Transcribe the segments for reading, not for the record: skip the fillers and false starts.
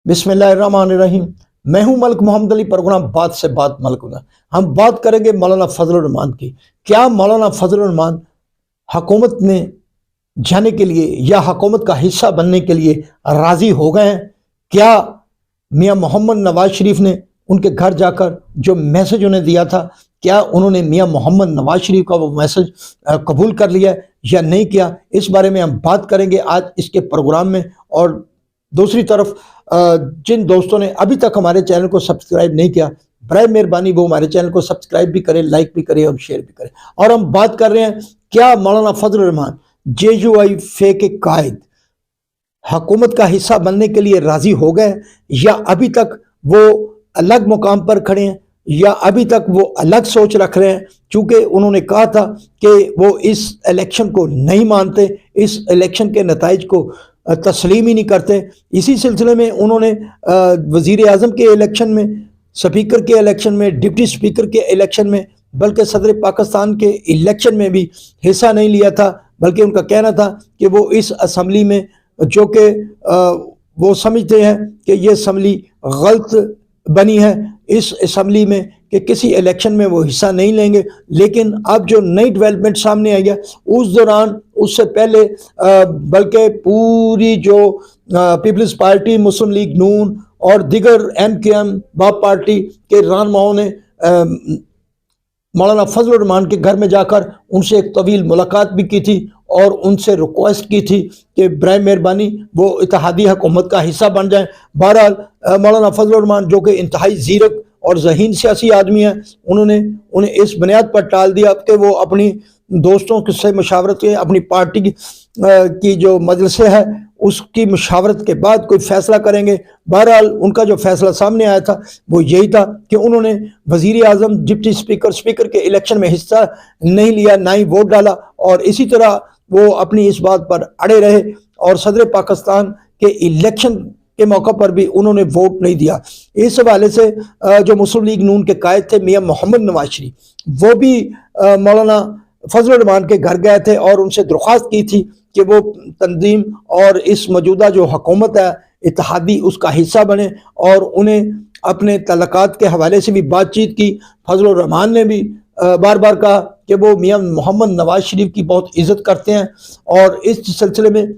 बिस्मिल्लाहिर्रहमानिर्रहीम। मैं हूं मलिक मोहम्मद अली, प्रोग्राम बात से बात मलिक हूं। हम बात करेंगे मौलाना फजलुर रहमान की। क्या मौलाना फजलुर रहमान हुकूमत में जाने के लिए या हुकूमत का हिस्सा बनने के लिए राजी हो गए हैं? क्या मियां मोहम्मद नवाज शरीफ ने उनके घर जाकर जो मैसेज उन्हें दिया था, क्या उन्होंने मियां मोहम्मद नवाज शरीफ का वो मैसेज कबूल कर लिया या नहीं किया? इस बारे में हम बात करेंगे आज इसके प्रोग्राम में। और दूसरी तरफ जिन दोस्तों ने अभी तक हमारे चैनल को सब्सक्राइब नहीं किया, बराए मेहरबानी वो हमारे चैनल को सब्सक्राइब भी करें, लाइक भी करें और शेयर भी करें। और हम बात कर रहे हैं, क्या मौलाना फजलुर रहमान JUI फे के कायद हुकूमत का हिस्सा बनने के लिए राजी हो गए या अभी तक वो अलग मुकाम पर खड़े हैं या अभी तक वो अलग सोच रख रहे हैं? क्योंकि उन्होंने कहा था कि वो इस इलेक्शन को नहीं मानते, इस इलेक्शन के नताइज को तस्लीम ही नहीं करते। इसी सिलसिले में उन्होंने वज़ीर आज़म के इलेक्शन में, स्पीकर के इलेक्शन में, डिप्टी स्पीकर के इलेक्शन में, बल्कि सदर पाकिस्तान के इलेक्शन में भी हिस्सा नहीं लिया था। बल्कि उनका कहना था कि वो इस असम्बली में, जो कि वो समझते हैं कि ये असम्बली गलत बनी है, इस असम्बली में कि किसी इलेक्शन में वो हिस्सा नहीं लेंगे। लेकिन अब जो नई डेवलपमेंट सामने आई है, उस दौरान, उससे पहले बल्कि पूरी जो पीपल्स पार्टी, मुस्लिम लीग नून और दिगर MKM बाप पार्टी के रहनुमाओं ने मौलाना फजलुर रहमान के घर में जाकर उनसे एक तवील मुलाकात भी की थी और उनसे रिक्वेस्ट की थी कि बराए मेहरबानी वो इत्तेहादी हुकूमत का हिस्सा बन जाएं। बहरहाल मौलाना फजलुर रहमान, जो कि इंतहाई ज़ीरक और ज़हीन सियासी आदमी है, उन्होंने उन्हें इस बुनियाद पर टाल दिया कि वो अपनी दोस्तों से मशावरत के, अपनी पार्टी की जो मजलिसें है उसकी मशावरत के बाद कोई फ़ैसला करेंगे। बहरहाल उनका जो फ़ैसला सामने आया था वो यही था कि उन्होंने वज़ीर आज़म, डिप्टी स्पीकर, स्पीकर के इलेक्शन में हिस्सा नहीं लिया, ना ही वोट डाला, और इसी तरह वो अपनी इस बात पर अड़े रहे और सदर पाकिस्तान के इलेक्शन के मौका पर भी उन्होंने वोट नहीं दिया। इस हवाले से जो मुस्लिम लीग नून के कायद थे मियां मोहम्मद नवाज शरीफ, वो भी मौलाना फजलुर रहमान के घर गए थे और उनसे दरख्वास्त की थी कि वो तंजीम और इस मौजूदा जो हुकूमत है इत्तेहादी, उसका हिस्सा बने, और उन्हें अपने तल्लुकात के हवाले से भी बातचीत की। फजलुर रहमान ने भी बार बार कहा कि वो मियां मोहम्मद नवाज शरीफ की बहुत इज़्ज़त करते हैं, और इस सिलसिले में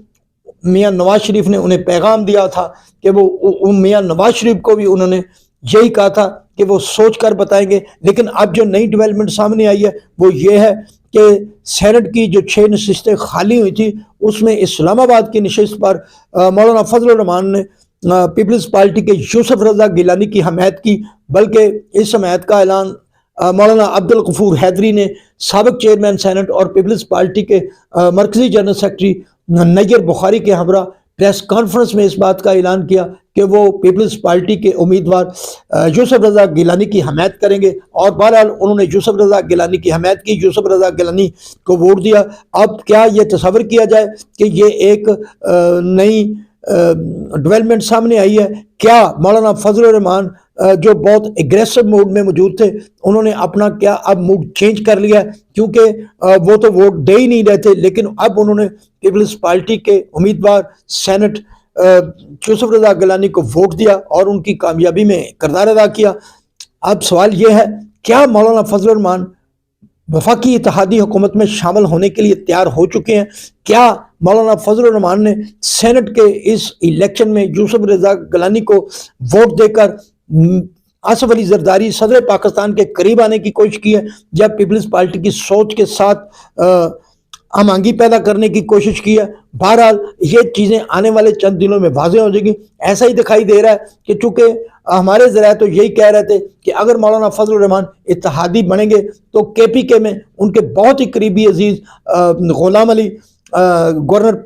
मियां नवाज शरीफ ने उन्हें पैगाम दिया था कि वो मियां नवाज शरीफ को भी उन्होंने यही कहा था कि वो सोच कर बताएंगे। लेकिन अब जो नई डेवलपमेंट सामने आई है वो ये है कि सेनेट की जो 6 नशिस्तें खाली हुई थी, उसमें इस्लामाबाद की नशिस्त पर मौलाना फजलुर रहमान ने पीपल्स पार्टी के यूसुफ रज़ा गिलानी की हमायत की। बल्कि इस हमायत का ऐलान मौलाना अब्दुल गफूर हैदरी ने, साबिक चेयरमैन सेनेट और पीपल्स पार्टी के मरकजी जनरल सेक्रेटरी नैयर बुखारी के हमरा प्रेस कॉन्फ्रेंस में इस बात का ऐलान किया कि वो पीपल्स पार्टी के उम्मीदवार यूसुफ रज़ा गिलानी की हमायत करेंगे। और बहरहाल उन्होंने यूसुफ रज़ा गिलानी की हमायत की, यूसुफ रज़ा गिलानी को वोट दिया। अब क्या ये तस्वर किया जाए कि ये एक नई डेवलपमेंट सामने आई है? क्या मौलाना फजलुर रहमान जो बहुत एग्रेसिव मूड में मौजूद थे, उन्होंने अपना क्या अब मूड चेंज कर लिया? क्योंकि वो तो वोट दे ही नहीं रहे थे, लेकिन अब उन्होंने पीपल्स पार्टी के उम्मीदवार सेनेट यूसुफ रज़ा गिलानी को वोट दिया और उनकी कामयाबी में किरदार अदा किया। अब सवाल ये है, क्या मौलाना फजलुर रहमान वफाकी इत्तेहादी हुकूमत में शामिल होने के लिए तैयार हो चुके हैं? क्या मौलाना फजलुर रहमान ने सेनेट के इस इलेक्शन में यूसुफ रज़ा गिलानी को वोट देकर आसिफ अली जरदारी सदर पाकिस्तान के करीब आने की कोशिश की है, या पीपल्स पार्टी की सोच के साथ आमांगी पैदा करने की कोशिश की है? बहरहाल ये चीज़ें आने वाले चंद दिनों में वाज़ेह हो जाएगी। ऐसा ही दिखाई दे रहा है कि चूँकि हमारे ज़राए तो यही कह रहे थे कि अगर मौलाना फजलुर रहमान इत्तेहादी बनेंगे तो KPK में उनके बहुत ही करीबी अजीज़ गुलाम अली गवर्नर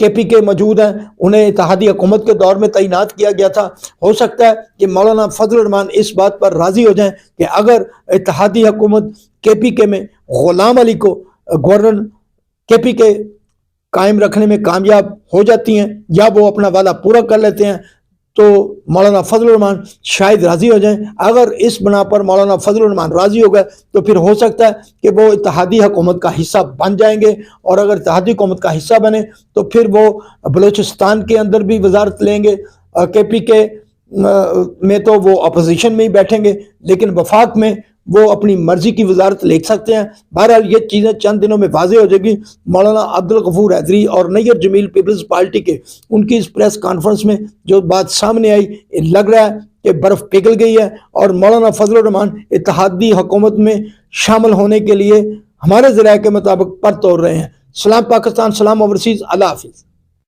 KPK मौजूद हैं, उन्हें इत्तेहादी हुकूमत के दौर में तैनात किया गया था। हो सकता है कि मौलाना फजलुर रहमान इस बात पर राज़ी हो जाएं कि अगर इत्तेहादी हुकूमत KPK में गुलाम अली को गवर्नर KPK कायम रखने में कामयाब हो जाती हैं या वो अपना वादा पूरा कर लेते हैं, तो मौलाना फजलुर रहमान शायद राज़ी हो जाएं। अगर इस बना पर मौलाना फजलुर रहमान राज़ी हो गए तो फिर हो सकता है कि वो इत्तेहादी हुकूमत का हिस्सा बन जाएंगे, और अगर इत्तेहादी हुकूमत का हिस्सा बने तो फिर वो बलूचिस्तान के अंदर भी वजारत लेंगे, کے پی کے میں تو وہ اپوزیشن میں ہی بیٹھیں گے، لیکن وفاق میں وہ اپنی مرضی کی وزارت لے سکتے ہیں۔ بہرحال یہ چیزیں چند دنوں میں واضح ہو جائے گی۔ مولانا عبدالغفور حیدری اور نیئر جمیل پیپلز پارٹی کے ان کی اس پریس کانفرنس میں جو بات سامنے آئی، لگ رہا ہے کہ برف پگھل گئی ہے اور مولانا فضل الرحمان اتحادی حکومت میں شامل ہونے کے لیے ہمارے ذرائع کے مطابق پر توڑ رہے ہیں۔ سلام پاکستان، سلام اوورسیز، اللہ حافظ۔